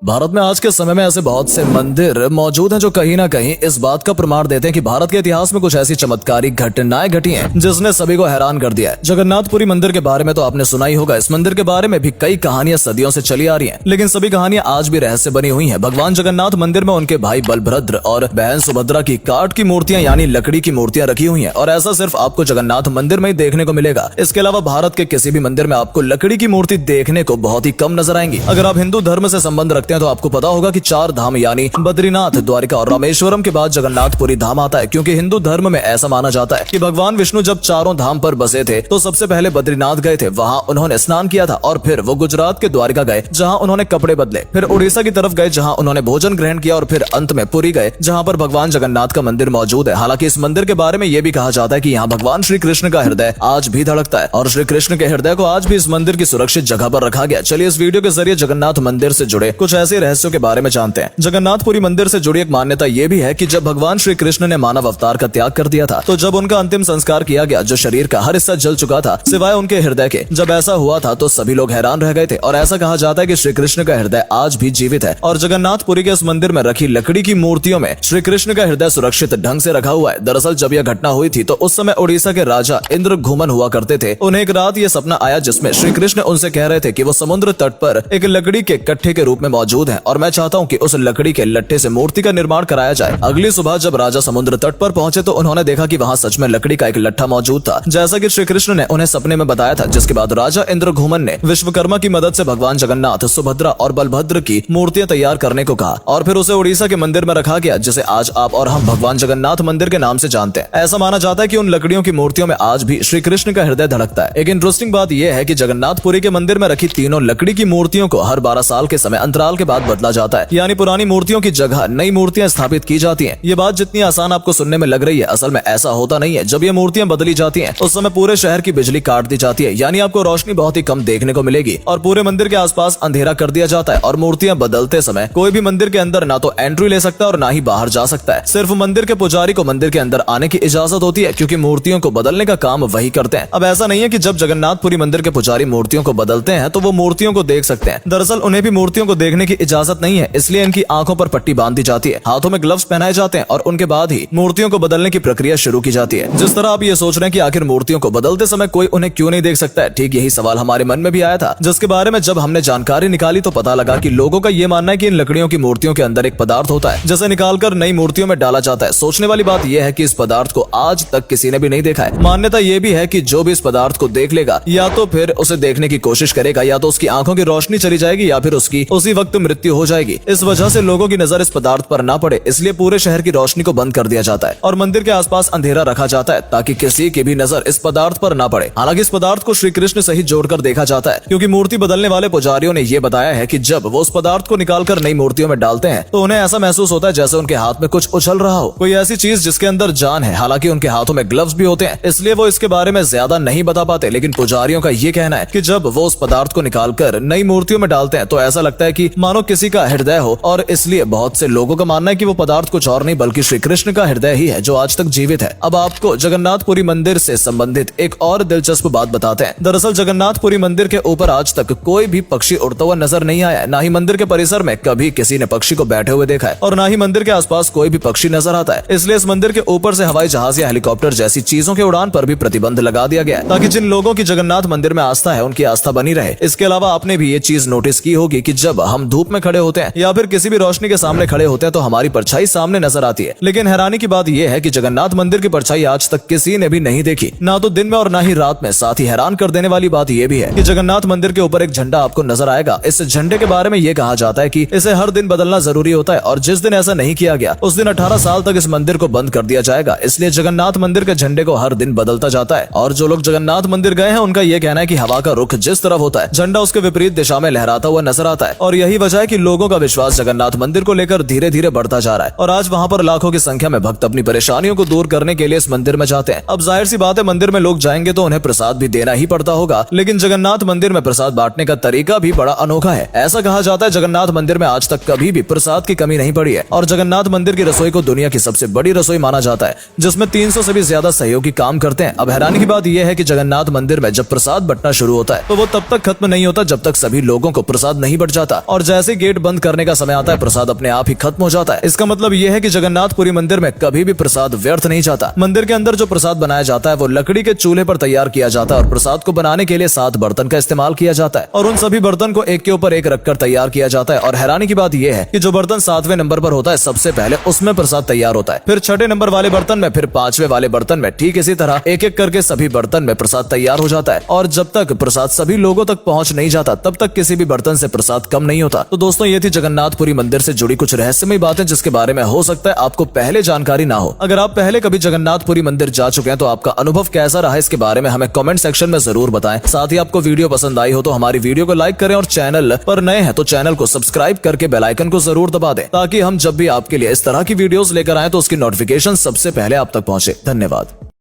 भारत में आज के समय में ऐसे बहुत से मंदिर मौजूद हैं जो कहीं ना कहीं इस बात का प्रमाण देते हैं कि भारत के इतिहास में कुछ ऐसी चमत्कारिक घटनाएं घटी हैं जिसने सभी को हैरान कर दिया है। जगन्नाथपुरी मंदिर के बारे में तो आपने सुना ही होगा। इस मंदिर के बारे में भी कई कहानियां सदियों से चली आ रही हैं, लेकिन सभी कहानियां आज भी रहस्य बनी हुई हैं। भगवान जगन्नाथ मंदिर में उनके भाई बलभद्र और बहन सुभद्रा की काठ की मूर्तियां यानी लकड़ी की मूर्तियां रखी हुई हैं और ऐसा सिर्फ आपको जगन्नाथ मंदिर में ही देखने को मिलेगा। इसके अलावा भारत के किसी भी मंदिर में आपको लकड़ी की मूर्ति देखने को बहुत ही कम नजर आएंगी। अगर आप हिंदू धर्म से संबंध रखते हैं तो आपको पता होगा कि 4 धाम यानी बद्रीनाथ, द्वारिका और रामेश्वरम के बाद जगन्नाथपुरी धाम आता है, क्योंकि हिंदू धर्म में ऐसा माना जाता है कि भगवान विष्णु जब चारों धाम पर बसे थे तो सबसे पहले बद्रीनाथ गए थे, वहां उन्होंने स्नान किया था और फिर वो गुजरात के द्वारिका गए जहां उन्होंने कपड़े बदले, फिर उड़ीसा की तरफ गए जहां उन्होंने भोजन ग्रहण किया और फिर अंत में पुरी गए जहां पर भगवान जगन्नाथ का मंदिर मौजूद है। हालांकि इस मंदिर के बारे में यह भी कहा जाता है कि यहाँ भगवान श्री कृष्ण का हृदय आज भी धड़कता है और श्री कृष्ण के हृदय को आज भी इस मंदिर की सुरक्षित जगह पर रखा गया। चलिए इस वीडियो के जरिए जगन्नाथ मंदिर से जुड़े कुछ ऐसे रहस्यों के बारे में जानते हैं। जगन्नाथपुरी मंदिर से जुड़ी एक मान्यता यह भी है कि जब भगवान श्री कृष्ण ने मानव अवतार का त्याग कर दिया था तो जब उनका अंतिम संस्कार किया गया, जो शरीर का हर हिस्सा जल चुका था सिवाय उनके हृदय के, जब ऐसा हुआ था तो सभी लोग हैरान रह गए थे और ऐसा कहा जाता है कि श्री कृष्ण का हृदय आज भी जीवित है और जगन्नाथपुरी के इस मंदिर में रखी लकड़ी की मूर्तियों में श्री कृष्ण का हृदय सुरक्षित ढंग से रखा हुआ है। दरअसल जब यह घटना हुई थी तो उस समय उड़ीसा के राजा इंद्रघुमन हुआ करते थे। उन्हें एक रात ये सपना आया जिसमें श्री कृष्ण उनसे कह रहे थे कि वो समुद्र तट पर एक लकड़ी के कट्ठे के रूप में मौजूद है और मैं चाहता हूँ कि उस लकड़ी के लट्ठे से मूर्ति का निर्माण कराया जाए। अगली सुबह जब राजा समुद्र तट पर पहुंचे तो उन्होंने देखा कि वहां सच में लकड़ी का एक लट्ठा मौजूद था, जैसा कि श्री कृष्ण ने उन्हें सपने में बताया था। जिसके बाद राजा इंद्रघुमन ने विश्वकर्मा की मदद से भगवान जगन्नाथ, सुभद्रा और बलभद्र की मूर्तियां तैयार करने को कहा और फिर उसे उड़ीसा के मंदिर में रखा गया, जिसे आज आप और हम भगवान जगन्नाथ मंदिर के नाम से जानते हैं। ऐसा माना जाता है कि उन लकड़ियों की मूर्तियों में आज भी श्री कृष्ण का हृदय धड़कता है। एक इंटरेस्टिंग बात यह है कि जगन्नाथपुरी के मंदिर में रखी तीनों लकड़ी की मूर्तियों को हर 12 साल के समय अंतराल के बाद बदला जाता है, यानी पुरानी मूर्तियों की जगह नई मूर्तियां स्थापित की जाती हैं। ये बात जितनी आसान आपको सुनने में लग रही है, असल में ऐसा होता नहीं है। जब ये मूर्तियां बदली जाती हैं उस समय पूरे शहर की बिजली काट दी जाती है, यानी आपको रोशनी बहुत ही कम देखने को मिलेगी और पूरे मंदिर के आसपास अंधेरा कर दिया जाता है। और मूर्तियां बदलते समय कोई भी मंदिर के अंदर ना तो एंट्री ले सकता है और ना ही बाहर जा सकता है। सिर्फ मंदिर के पुजारी को मंदिर के अंदर आने की इजाजत होती है, क्योंकि मूर्तियों को बदलने का काम वही करते हैं। अब ऐसा नहीं है कि जब जगन्नाथपुरी मंदिर के पुजारी मूर्तियों को बदलते हैं तो वो मूर्तियों को देख सकते हैं। दरअसल उन्हें भी मूर्तियों को देखने की इजाजत नहीं है, इसलिए इनकी आंखों पर पट्टी बांध दी जाती है, हाथों में ग्लव्स पहनाए जाते हैं और उनके बाद ही मूर्तियों को बदलने की प्रक्रिया शुरू की जाती है। जिस तरह आप ये सोच रहे हैं कि आखिर मूर्तियों को बदलते समय कोई उन्हें क्यों नहीं देख सकता है, ठीक यही सवाल हमारे मन में भी आया था, जिसके बारे में जब हमने जानकारी निकाली तो पता लगा कि लोगों का ये मानना है कि इन लकड़ियों की मूर्तियों के अंदर एक पदार्थ होता है जिसे निकालकर नई मूर्तियों में डाला जाता है। सोचने वाली बात यह है कि इस पदार्थ को आज तक किसी ने भी नहीं देखा है। मान्यता यह भी है कि जो भी इस पदार्थ को देख लेगा या तो फिर उसे देखने की कोशिश करेगा या तो उसकी आंखों की रोशनी चली जाएगी या फिर उसकी उसी वक्त मृत्यु हो जाएगी। इस वजह से लोगों की नजर इस पदार्थ पर ना पड़े, इसलिए पूरे शहर की रोशनी को बंद कर दिया जाता है और मंदिर के आसपास अंधेरा रखा जाता है ताकि किसी की भी नजर इस पदार्थ पर ना पड़े। हालांकि इस पदार्थ को श्री कृष्ण से ही जोड़कर देखा जाता है, क्योंकि मूर्ति बदलने वाले पुजारियों ने यह बताया है कि जब वो उस पदार्थ को निकालकर नई मूर्तियों में डालते हैं तो उन्हें ऐसा महसूस होता है जैसे उनके हाथ में कुछ उछल रहा हो, कोई ऐसी चीज जिसके अंदर जान है। हालांकि उनके हाथों में ग्लव्स भी होते हैं, इसलिए वो इसके बारे में ज्यादा नहीं बता पाते, लेकिन पुजारियों का ये कहना है कि जब वो उस पदार्थ को निकालकर नई मूर्तियों में डालते हैं तो ऐसा लगता है कि मानो किसी का हृदय हो, और इसलिए बहुत से लोगों का मानना है कि वो पदार्थ कुछ और नहीं बल्कि श्री कृष्ण का हृदय ही है जो आज तक जीवित है। अब आपको जगन्नाथपुरी मंदिर से संबंधित एक और दिलचस्प बात बताते हैं। दरअसल जगन्नाथपुरी मंदिर के ऊपर आज तक कोई भी पक्षी उड़ता हुआ नजर नहीं आया, ना ही मंदिर के परिसर में कभी किसी ने पक्षी को बैठे हुए देखा है और ना ही मंदिर के आसपास कोई भी पक्षी नजर आता है। इसलिए इस मंदिर के ऊपर से हवाई जहाज या हेलीकॉप्टर जैसी चीजों के उड़ान पर भी प्रतिबंध लगा दिया गया है, ताकि जिन लोगों की जगन्नाथ मंदिर में आस्था है उनकी आस्था बनी रहे। इसके अलावा आपने भी ये चीज नोटिस की होगी कि जब हम धूप में खड़े होते हैं या फिर किसी भी रोशनी के सामने खड़े होते हैं तो हमारी परछाई सामने नजर आती है, लेकिन हैरानी की बात यह है कि जगन्नाथ मंदिर की परछाई आज तक किसी ने भी नहीं देखी, ना तो दिन में और ना ही रात में। साथ ही हैरान कर देने वाली बात यह भी है कि जगन्नाथ मंदिर के ऊपर एक झंडा आपको नजर आएगा। इस झंडे के बारे में यह कहा जाता है कि इसे हर दिन बदलना जरूरी होता है और जिस दिन ऐसा नहीं किया गया उस दिन 18 साल तक इस मंदिर को बंद कर दिया जाएगा। इसलिए जगन्नाथ मंदिर के झंडे को हर दिन बदलता जाता है और जो लोग जगन्नाथ मंदिर गए हैं उनका यह कहना है कि हवा का रुख जिस तरफ होता है झंडा उसके विपरीत दिशा में लहराता हुआ नजर आता है और यही वजह है कि लोगों का विश्वास जगन्नाथ मंदिर को लेकर धीरे धीरे बढ़ता जा रहा है और आज वहाँ पर लाखों की संख्या में भक्त अपनी परेशानियों को दूर करने के लिए इस मंदिर में जाते हैं। अब जाहिर सी बात है मंदिर में लोग जाएंगे तो उन्हें प्रसाद भी देना ही पड़ता होगा, लेकिन जगन्नाथ मंदिर में प्रसाद बांटने का तरीका भी बड़ा अनोखा है। ऐसा कहा जाता है जगन्नाथ मंदिर में आज तक कभी भी प्रसाद की कमी नहीं पड़ी है और जगन्नाथ मंदिर की रसोई को दुनिया की सबसे बड़ी रसोई माना जाता है, जिसमें 300 से भी ज्यादा सहयोगी काम करते हैं। अब हैरानी की बात यह है कि जगन्नाथ मंदिर में जब प्रसाद बंटना शुरू होता है तो वो तब तक खत्म नहीं होता जब तक सभी लोगों को प्रसाद नहीं बंट जाता। और जैसे गेट बंद करने का समय आता है प्रसाद अपने आप ही खत्म हो जाता है। इसका मतलब यह है कि जगन्नाथपुरी मंदिर में कभी भी प्रसाद व्यर्थ नहीं जाता। मंदिर के अंदर जो प्रसाद बनाया जाता है वो लकड़ी के चूल्हे पर तैयार किया जाता है और प्रसाद को बनाने के लिए 7 बर्तन का इस्तेमाल किया जाता है और उन सभी बर्तन को एक के ऊपर एक रखकर तैयार किया जाता है। और हैरानी की बात यह है कि जो बर्तन 7वें नंबर पर होता है सबसे पहले उसमें प्रसाद तैयार होता है, फिर 6ठे नंबर वाले बर्तन में, फिर 5वें वाले बर्तन में। ठीक इसी तरह एक एक करके सभी बर्तन में प्रसाद तैयार हो जाता है और जब तक प्रसाद सभी लोगों तक पहुंच नहीं जाता तब तक किसी भी बर्तन से प्रसाद कम नहीं होता। तो दोस्तों ये थी जगन्नाथपुरी मंदिर से जुड़ी कुछ रहस्यमय बातें जिसके बारे में हो सकता है आपको पहले जानकारी ना हो। अगर आप पहले कभी जगन्नाथपुरी मंदिर जा चुके हैं तो आपका अनुभव कैसा रहा इसके बारे में हमें कमेंट सेक्शन में जरूर बताएं। साथ ही आपको वीडियो पसंद आई हो तो हमारी वीडियो को लाइक करें और चैनल पर नए हैं तो चैनल को सब्सक्राइब करके बेल आइकन को जरूर दबा दें ताकि हम जब भी आपके लिए इस तरह की वीडियोस लेकर आए तो उसकी नोटिफिकेशन सबसे पहले आप तक पहुंचे। धन्यवाद।